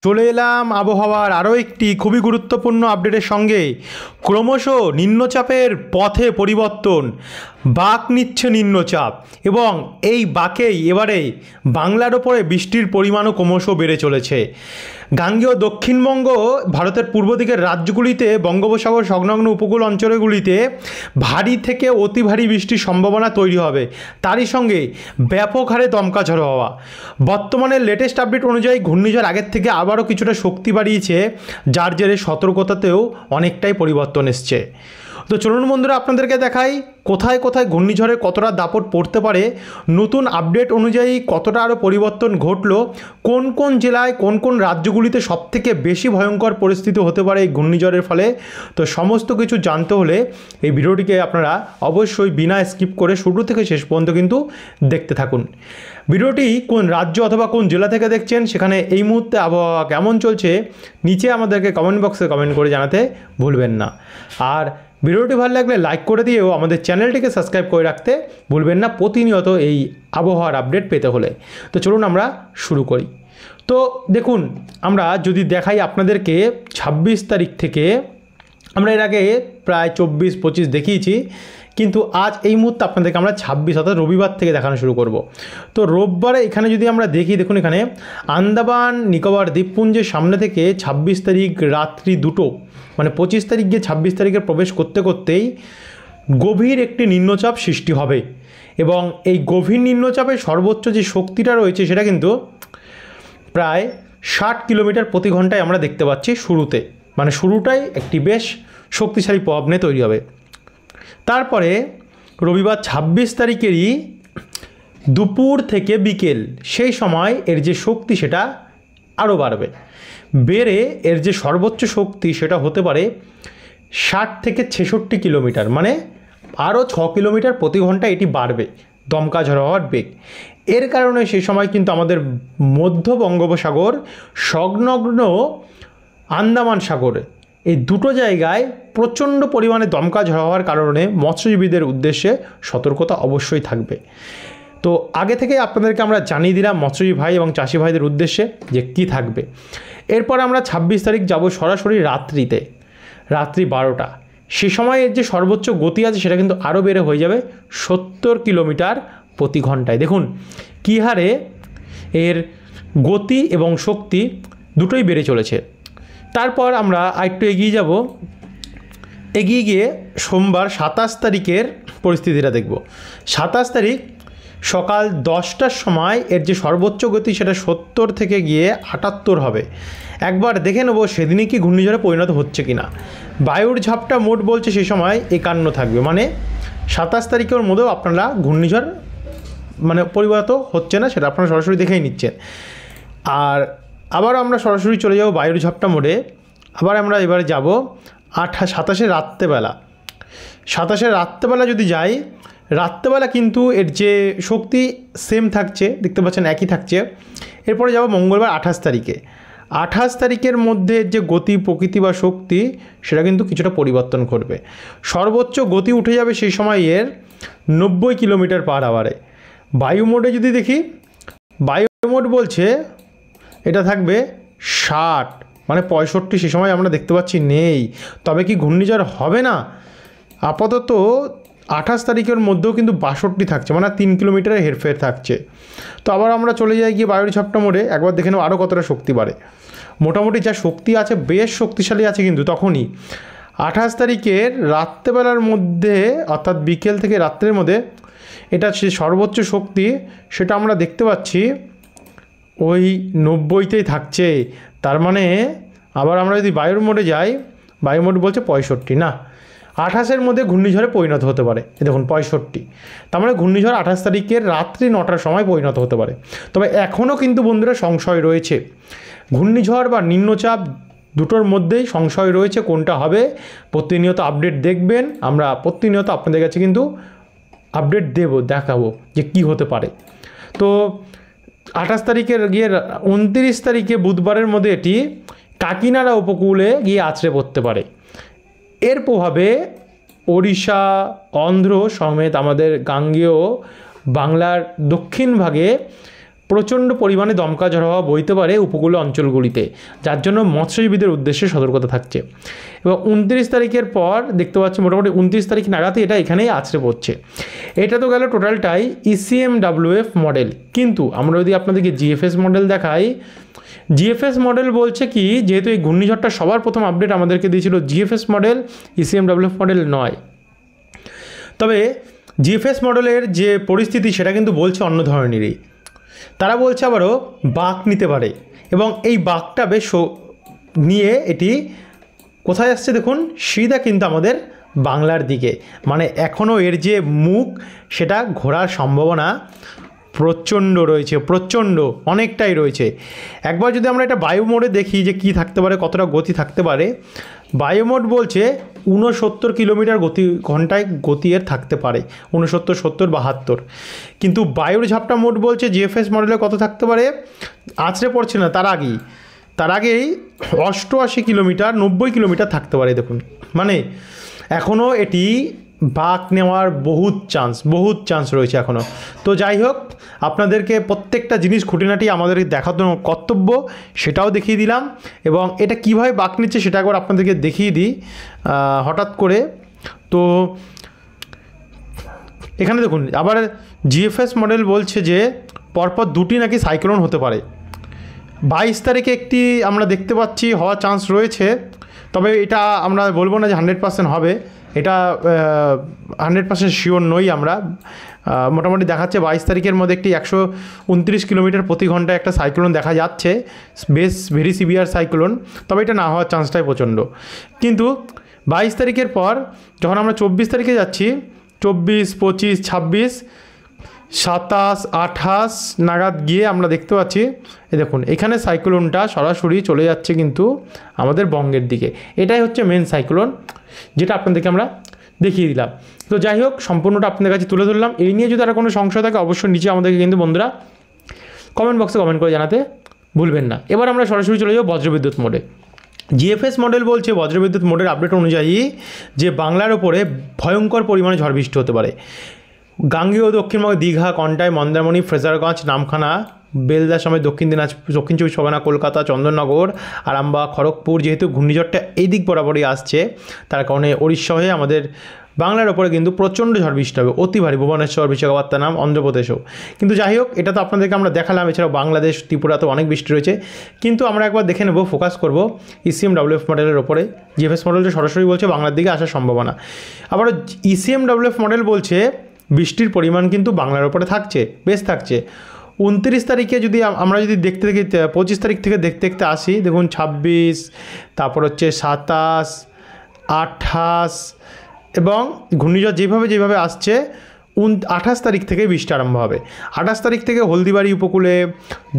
চলে এলাম আবহাওয়ার আরও একটি খুবই গুরুত্বপূর্ণ আপডেটের সঙ্গে। ক্রমশ নিম্নচাপের পথে পরিবর্তন, বাঁক নিচ্ছে নিম্নচাপ এবং এই বাঁকেই এবারে বাংলার ওপরে বৃষ্টির পরিমাণও ক্রমশ বেড়ে চলেছে। গাঙ্গেয় দক্ষিণবঙ্গ ভারতের পূর্ব দিকের রাজ্যগুলিতে বঙ্গোপসাগর সংলগ্ন উপকূল অঞ্চলগুলিতে ভারী থেকে অতি ভারী বৃষ্টির সম্ভাবনা তৈরি হবে। তারই সঙ্গে ব্যাপক হারে দমকা ঝড়ো হওয়া। বর্তমানে লেটেস্ট আপডেট অনুযায়ী ঘূর্ণিঝড় আগের থেকে আবারও কিছুটা শক্তি বাড়িয়েছে, যার জেরে সতর্কতাতেও অনেকটাই পরিবর্তন এসছে। তো চলুন বন্ধুরা, আপনাদেরকে দেখাই কোথায় কোথায় ঘূর্ণিঝড়ের কতটা দাপট পড়তে পারে, নতুন আপডেট অনুযায়ী কতটা আরও পরিবর্তন ঘটলো, কোন কোন জেলায় কোন কোন রাজ্যগুলিতে সবথেকে বেশি ভয়ঙ্কর পরিস্থিতি হতে পারে এই ঘূর্ণিঝড়ের ফলে। তো সমস্ত কিছু জানতে হলে এই ভিডিওটিকে আপনারা অবশ্যই বিনা স্কিপ করে শুরু থেকে শেষ পর্যন্ত কিন্তু দেখতে থাকুন। ভিডিওটি কোন রাজ্য অথবা কোন জেলা থেকে দেখছেন, সেখানে এই মুহূর্তে আবহাওয়া কেমন চলছে নিচে আমাদেরকে কমেন্ট বক্সে কমেন্ট করে জানাতে ভুলবেন না। আর ভিডিওটি ভালো লাগলে লাইক করে দিয়েও আমাদের চ্যানেলটিকে সাবস্ক্রাইব করে রাখতে ভুলবেন না প্রতিনিয়ত এই আবহাওয়ার আপডেট পেতে হলে। তো চলুন আমরা শুরু করি। তো দেখুন, আমরা যদি দেখাই আপনাদেরকে 26 তারিখ থেকে, আমরা এর আগে প্রায় 24-25 দেখিয়েছি, কিন্তু আজ এই মুহূর্তে আপনাদেরকে আমরা 26 অর্থাৎ রবিবার থেকে দেখানো শুরু করব। তো রোববারে এখানে যদি আমরা দেখি, দেখুন এখানে আন্দামান নিকোবর দ্বীপপুঞ্জের সামনে থেকে 26 তারিখ রাত্রি 2টো, মানে 25 তারিখ গিয়ে 26 তারিখে প্রবেশ করতে করতেই গভীর একটি নিম্নচাপ সৃষ্টি হবে এবং এই গভীর নিম্নচাপের সর্বোচ্চ যে শক্তিটা রয়েছে সেটা কিন্তু প্রায় 60 কিলোমিটার প্রতি ঘন্টায় আমরা দেখতে পাচ্ছি শুরুতে, মানে শুরুটাই একটি বেশ শক্তিশালী প্রভাব নিয়ে তৈরি হবে। তারপরে রবিবার 26 তারিখেরই দুপুর থেকে বিকেল, সেই সময় এর যে শক্তি সেটা আরও বাড়বে, বেড়ে এর যে সর্বোচ্চ শক্তি সেটা হতে পারে 60 থেকে 66 কিলোমিটার, মানে আরও 6 কিলোমিটার প্রতি ঘন্টা এটি বাড়বে দমকা ঝড় হওয়ার বেগ। এর কারণে সেই সময় কিন্তু আমাদের মধ্য বঙ্গোপসাগর সংলগ্ন আন্দামান সাগরে এই দুটো জায়গায় প্রচণ্ড পরিমাণে দমকা ঝড় হওয়ার কারণে মৎস্যজীবীদের উদ্দেশ্যে সতর্কতা অবশ্যই থাকবে। তো আগে থেকে আপনাদেরকে আমরা জানিয়ে দিলাম মৎস্যজীবী ভাই এবং চাষি ভাইদের উদ্দেশ্যে যে কী থাকবে। এরপর আমরা 26 তারিখ যাব সরাসরি রাত্রিতে, রাত্রি 12টা। সে সময়ের যে সর্বোচ্চ গতি আছে সেটা কিন্তু আরও বেড়ে হয়ে যাবে 70 কিলোমিটার প্রতি ঘন্টায়। দেখুন কী হারে এর গতি এবং শক্তি দুটোই বেড়ে চলেছে। তারপর আমরা আরেকটু এগিয়ে যাব, এগিয়ে গিয়ে সোমবার 27 তারিখের পরিস্থিতিটা দেখব। 27 তারিখ সকাল 10টার সময় এর যে সর্বোচ্চ গতি সেটা 70 থেকে গিয়ে 78 হবে। একবার দেখে নেব সেদিনই কি ঘূর্ণিঝড়ে পরিণত হচ্ছে কি না। বায়ুর ঝাপটা মোট বলছে সেই সময় 51 থাকবে, মানে 27 তারিখের মধ্যেও আপনারা ঘূর্ণিঝড় মানে পরিণত হচ্ছে না সেটা আপনারা সরাসরি দেখেই নিচ্ছেন। আর আবার আমরা সরাসরি চলে যাব বায়ুর ঝাপটা মোড়ে। আবার আমরা এবারে যাব 27শে রাত্রেবেলা। 27শে রাত্রেবেলা যদি যাই, রাত্রেবেলা কিন্তু এর যে শক্তি সেম থাকছে, দেখতে পাচ্ছেন একই থাকছে। এরপরে যাব মঙ্গলবার 28 তারিখে। 28 তারিখের মধ্যে যে গতি প্রকৃতি বা শক্তি সেটা কিন্তু কিছুটা পরিবর্তন করবে। সর্বোচ্চ গতি উঠে যাবে সেই সময় এর 90 কিলোমিটার পার আওয়ারে। বায়ু মোডে যদি দেখি, বায়ু মোড বলছে এটা থাকবে 60, মানে 65 সে সময় আমরা দেখতে পাচ্ছি নেই। তবে কি ঘূর্ণিঝড় হবে না? আপাতত 28 তারিখের মধ্যেও কিন্তু 62 থাকছে, মানে 3 কিলোমিটারের হেরফের থাকছে। তো আবার আমরা চলে যাই গিয়ে বায়ুর ঝাপটা মোড়ে, একবার দেখে নেব আরও কতটা শক্তি বাড়ে। মোটামুটি যা শক্তি আছে বেশ শক্তিশালী আছে, কিন্তু তখনই 28 তারিখের রাত্রেবেলার মধ্যে অর্থাৎ বিকেল থেকে রাত্রের মধ্যে এটা সে সর্বোচ্চ শক্তি সেটা আমরা দেখতে পাচ্ছি ওই 90তেই থাকছে। তার মানে আবার আমরা যদি বায়ুর মোডে যাই, বায়ু মোড বলছে 65, না 28-এর মধ্যে ঘূর্ণিঝড়ে পরিণত হতে পারে। দেখুন 65, তার মানে ঘূর্ণিঝড় 28 তারিখের রাত্রি 9টার সময় পরিণত হতে পারে। তবে এখনও কিন্তু বন্ধুরা সংশয় রয়েছে, ঘূর্ণিঝড় বা নিম্নচাপ দুটোর মধ্যেই সংশয় রয়েছে কোনটা হবে। প্রতিনিয়ত আপডেট দেখবেন, আমরা প্রতিনিয়ত আপনাদের কাছে কিন্তু আপডেট দেখাবো যে কি হতে পারে। তো 28 তারিখের গিয়ে 29 তারিখে বুধবারের মধ্যে এটি কাকিনাড়া উপকূলে গিয়ে আছড়ে পড়তে পারে। এর প্রভাবে ওড়িশা, অন্ধ্র সমেত আমাদের গাঙ্গেয় বাংলার দক্ষিণ ভাগে প্রচণ্ড পরিমাণে দমকা ঝড় হাওয়া বইতে পারে উপকূলীয় অঞ্চলগুলিতে, যার জন্য মৎস্যজীবীদের উদ্দেশ্যে সতর্কতা থাকছে। এবং 29 তারিখের পর দেখতে পাচ্ছি মোটামুটি 29 তারিখ নাগাদই এটা এখানেই আছড়ে পড়ছে। এটা তো গেল টোটালটাই ECMWF মডেল। কিন্তু আমরা যদি আপনাদেরকে GFS মডেল দেখাই, GFS মডেল বলছে কি, যেহেতু এই ঘূর্ণিঝড়টা সবার প্রথম আপডেট আমাদেরকে দিয়েছিল GFS মডেল, ECMWF মডেল নয়। তবে GFS মডেলের যে পরিস্থিতি সেটা কিন্তু বলছে অন্য ধরনেরই। তারা বলছে আবারও বাঁক নিতে পারে, এবং এই বাঁকটা বেশ নিয়ে এটি কোথায় আসছে দেখুন, সিধা কিন্তু আমাদের বাংলার দিকে। মানে এখনও এর যে মুখ সেটা ঘোরার সম্ভাবনা প্রচণ্ড রয়েছে, প্রচণ্ড অনেকটাই রয়েছে। একবার যদি আমরা এটা বায়ু মোডে দেখি যে কি থাকতে পারে, কতটা গতি থাকতে পারে, বায়ু মোড বলছে 69 কিলোমিটার ঘন্টায় গতি এর থাকতে পারে, 69, 70, 72। কিন্তু বায়ুর ঝাপটা মোড বলছে GFS মডেলে কত থাকতে পারে, আছড়ে পড়ছে না তার আগেই 88 কিলোমিটার, 90 কিলোমিটার থাকতে পারে। দেখুন মানে এখনও এটি বাঁক নেওয়ার বহুত চান্স রয়েছে এখনও। তো যাই হোক, আপনাদেরকে প্রত্যেকটা জিনিস খুঁটিনাটি আমাদের দেখানো কর্তব্য, সেটাও দেখিয়ে দিলাম। এবং এটা কীভাবে বাঁক নিচ্ছে সেটা একবার আপনাদেরকে দেখিয়ে দিই হঠাৎ করে। তো এখানে দেখুন আবার GFS মডেল বলছে যে পরপর দুটি নাকি সাইক্লোন হতে পারে। 22 তারিখে একটি আমরা দেখতে পাচ্ছি হওয়ার চান্স রয়েছে, তবে এটা আমরা বলবো না যে 100% হবে, এটা 100% শিওর নই আমরা। মোটামুটি দেখাচ্ছে 22 তারিখের মধ্যে একটি 129 কিলোমিটার প্রতি ঘন্টায় একটা সাইক্লোন দেখা যাচ্ছে, বেশ ভেরি সিভিয়ার সাইক্লোন। তবে এটা না হওয়ার চান্সটাই প্রচণ্ড। কিন্তু 22 তারিখের পর যখন আমরা 24 তারিখে যাচ্ছি, 24, 25, 26, 27, 28 নাগাদ গিয়ে আমরা দেখতে পাচ্ছি এই দেখুন এখানে সাইক্লোনটা সরাসরি চলে যাচ্ছে কিন্তু আমাদের বঙ্গের দিকে। এটাই হচ্ছে মেন সাইক্লোন, যেটা আপনাদেরকে আমরা দেখিয়ে দিলাম। তো যাই হোক, সম্পূর্ণটা আপনাদের কাছে তুলে ধরলাম। এই নিয়ে যদি আর কোনো সংশয় থাকে অবশ্যই নিচে আমাদেরকে কিন্তু বন্ধুরা কমেন্ট বক্সে কমেন্ট করে জানাতে ভুলবেন না। এবার আমরা সরাসরি চলে যাব বজ্রবিদ্যুৎ মোডে। GFS মডেল বলছে বজ্রবিদ্যুৎ মোডের আপডেট অনুযায়ী যে বাংলার ওপরে ভয়ঙ্কর পরিমাণে ঝড় বৃষ্টি হতে পারে। গাঙ্গেয় দক্ষিণবঙ্গে দীঘা, কন্টাই, মন্দারমণি, ফ্রেজারগঞ্জ, নামখানা, বেলদা সমেত দক্ষিণ 24 পরগনা, কলকাতা, চন্দননগর, আরামবাগ, খড়গপুর, যেহেতু ঘূর্ণিঝড়টা এই দিক বরাবরই আসছে তার কারণে ওড়িশা হয়ে আমাদের বাংলার ওপরে কিন্তু প্রচণ্ড ঝড় বৃষ্টি হবে, অতি ভারী। ভুবনেশ্বর, বিশাখাপত্তনম, অন্ধ্রপ্রদেশও। কিন্তু যাই হোক, এটা তো আপনাদেরকে আমরা দেখালাম। এছাড়াও বাংলাদেশ, ত্রিপুরাতেও অনেক বৃষ্টি রয়েছে। কিন্তু আমরা একবার দেখে নেব, ফোকাস করব ECMWF মডেলের ওপরে। GFS মডেলটা সরাসরি বলছে বাংলার দিকে আসার সম্ভাবনা। আবার ECMWF মডেল বলছে বৃষ্টির পরিমাণ কিন্তু বাংলার ওপরে থাকছে, বেশ থাকছে। 29 তারিখে যদি আমরা যদি দেখতে 25 তারিখ থেকে দেখতে আসি, দেখুন 26, তারপর হচ্ছে 27, 28, এবং ঘূর্ণিঝড় যেভাবে আসছে 28 তারিখ থেকে বৃষ্টি আরম্ভ হবে। 28 তারিখ থেকে হলদিবাড়ি উপকূলে,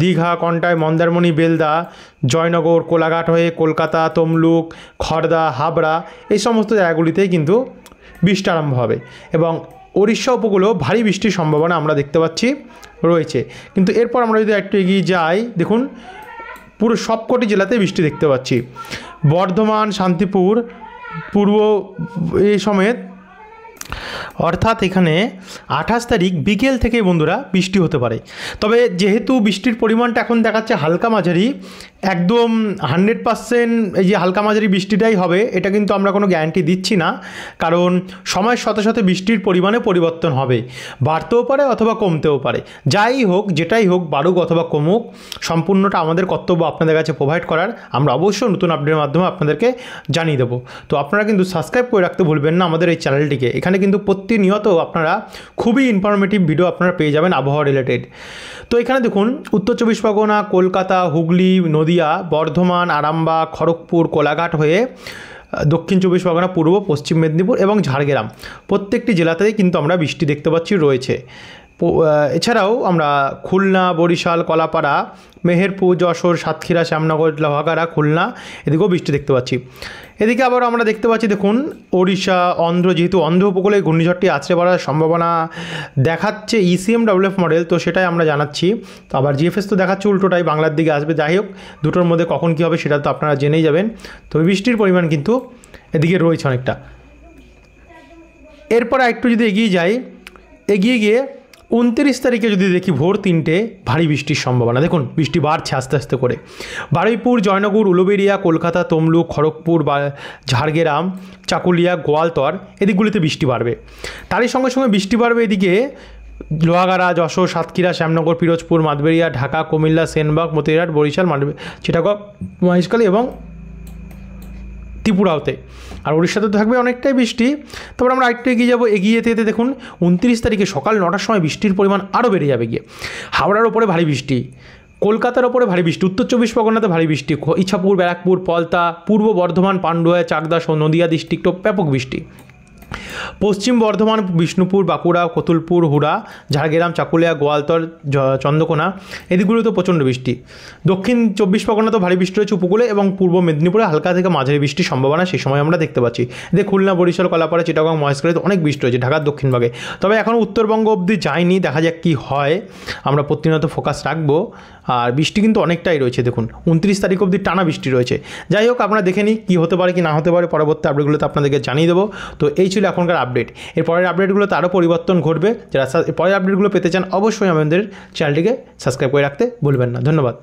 দীঘা, কন্টাই, মন্দারমণি, বেলদা, জয়নগর, কোলাঘাট হয়ে কলকাতা, তমলুক, খড়দা, হাবড়া, এই সমস্ত জায়গাগুলিতেই কিন্তু বৃষ্টি আরম্ভ হবে। এবং ওড়িশা উপকূলেও ভারী বৃষ্টির সম্ভাবনা আমরা দেখতে পাচ্ছি রয়েছে। কিন্তু এরপর আমরা যদি একটু এগিয়ে যাই, দেখুন পুরো সবকটি জেলাতে বৃষ্টি দেখতে পাচ্ছি। বর্ধমান, শান্তিপুর, পূর্ব এই সমেত, অর্থাৎ এখানে 28 তারিখ বিকেল থেকে বন্ধুরা বৃষ্টি হতে পারে। তবে যেহেতু বৃষ্টির পরিমাণটা এখন দেখাচ্ছে হালকা মাঝারি, একদম 100% এই যে হালকা মাঝারি বৃষ্টিটাই হবে এটা কিন্তু আমরা কোনো গ্যারান্টি দিচ্ছি না, কারণ সময়ের সাথে সাথে বৃষ্টির পরিমাণে পরিবর্তন হবে, বাড়তেও পারে অথবা কমতেও পারে। যাই হোক, যেটাই হোক, বাড়ুক অথবা কমুক, সম্পূর্ণটা আমাদের কর্তব্য আপনাদের কাছে প্রোভাইড করার। আমরা অবশ্যই নতুন আপডেটের মাধ্যমে আপনাদেরকে জানিয়ে দেবো। তো আপনারা কিন্তু সাবস্ক্রাইব করে রাখতে ভুলবেন না আমাদের এই চ্যানেলটিকে। এখানে কিন্তু প্রতিনিয়ত আপনারা খুবই ইনফরমেটিভ ভিডিও আপনারা পেয়ে যাবেন আবহাওয়া রিলেটেড। তো এখানে দেখুন উত্তর 24 পরগনা, কলকাতা, হুগলি, নদিয়া, বর্ধমান, আরামবাগ, খড়গপুর, কোলাঘাট হয়ে দক্ষিণ 24 পরগনা, পূর্ব পশ্চিম মেদিনীপুর এবং ঝাড়গ্রাম, প্রত্যেকটি জেলাতেই কিন্তু আমরা বৃষ্টি দেখতে পাচ্ছি রয়েছে। এছাড়াও আমরা খুলনা, বরিশাল, কলাপাড়া, মেহেরপুর, যশোর, সাতক্ষীরা, শ্যামনগর, লোহাগাড়া, খুলনা, এদিকেও বৃষ্টি দেখতে পাচ্ছি। এদিকে আবার আমরা দেখতে পাচ্ছি দেখুন ওড়িশা, অন্ধ্র, যেহেতু অন্ধ্র উপকূলে ঘূর্ণিঝড়টি আছড়ে পড়ার সম্ভাবনা দেখাচ্ছে ECMWF মডেল, তো সেটাই আমরা জানাচ্ছি। তো আবার GFS তো দেখাচ্ছে উল্টোটাই, বাংলার দিকে আসবে। যাই হোক, দুটোর মধ্যে কখন কী হবে সেটা তো আপনারা জেনেই যাবেন। তবে বৃষ্টির পরিমাণ কিন্তু এদিকে রয়েছে অনেকটা। এরপর একটু যদি এগিয়ে যাই, এগিয়ে গিয়ে 29 তারিখে যদি দেখি ভোর 3টে ভারী বৃষ্টির সম্ভাবনা। দেখুন বৃষ্টি বাড়ছে আস্তে আস্তে করে। বারুইপুর, জয়নগর, উলুবেড়িয়া, কলকাতা, তমলুক, খড়গপুর বা ঝাড়গ্রাম, চাকুলিয়া, গোয়ালতর এদিকগুলিতে বৃষ্টি বাড়বে। তারই সঙ্গে সঙ্গে বৃষ্টি বাড়বে এদিকে লোহাগাড়া, যশোর, সাতক্ষীরা, শ্যামনগর, পিরোজপুর, মাদবেরিয়া, ঢাকা, কুমিল্লা, সেনবাগ, মতিরাট, বরিশাল, চিটাগং, মহেশখালী এবং ত্রিপুরাতে। আর উড়িষ্যাতে থাকবে অনেকটাই বৃষ্টি। তারপর আমরা আরেকটু এগিয়ে যাবো, এগিয়ে যেতে যেতে দেখুন 29 তারিখে সকাল 9টার সময় বৃষ্টির পরিমাণ আরও বেড়ে যাবে গিয়ে। হাওড়ার ওপরে ভারী বৃষ্টি, কলকাতার ওপরে ভারী বৃষ্টি, উত্তর 24 পরগনাতে ভারী বৃষ্টি, ইছাপুর, ব্যারাকপুর, পলতা, পূর্ব বর্ধমান, পান্ডুয়া, চাকদা, নদিয়া ডিস্ট্রিক্টও ব্যাপক বৃষ্টি। পশ্চিম বর্ধমান, বিষ্ণুপুর, বাঁকুড়া, কতুলপুর, হুড়া, ঝাড়গ্রাম, চাকুলিয়া, গোয়ালতর, চন্দ্রকোনা এদিকগুলোতেও প্রচণ্ড বৃষ্টি। দক্ষিণ 24 পরগনাতেও ভারী বৃষ্টি রয়েছে উপকূলে এবং পূর্ব মেদিনীপুরে হালকা থেকে মাঝারি বৃষ্টির সম্ভাবনা সেই সময় আমরা দেখতে পাচ্ছি। এতে খুলনা, বরিশাল, কলাপাড়া, চিটাগং, মহেশখালীতে অনেক বৃষ্টি রয়েছে, ঢাকার দক্ষিণ ভাগে। তবে এখনও উত্তরবঙ্গ অবধি যায়নি, দেখা যাক কী হয়। আমরা প্রতিনিয়ত ফোকাস রাখবো। আর বৃষ্টি কিন্তু অনেকটাই রয়েছে, দেখুন 29 তারিখ অবধি টানা বৃষ্টি রয়েছে। যাই হোক, আপনারা দেখে নিই কী হতে পারে কি না হতে পারে, পরবর্তী আপডেটগুলোতে আপনাদেরকে জানিয়ে দেবো। তো এই ছিল এখনকার আপডেট। এর পরের আপডেটগুলোতে আরও পরিবর্তন ঘটবে। যারা পরের আপডেটগুলো পেতে চান অবশ্যই আমাদের চ্যানেলটিকে সাবস্ক্রাইব করে রাখতে ভুলবেন না। ধন্যবাদ।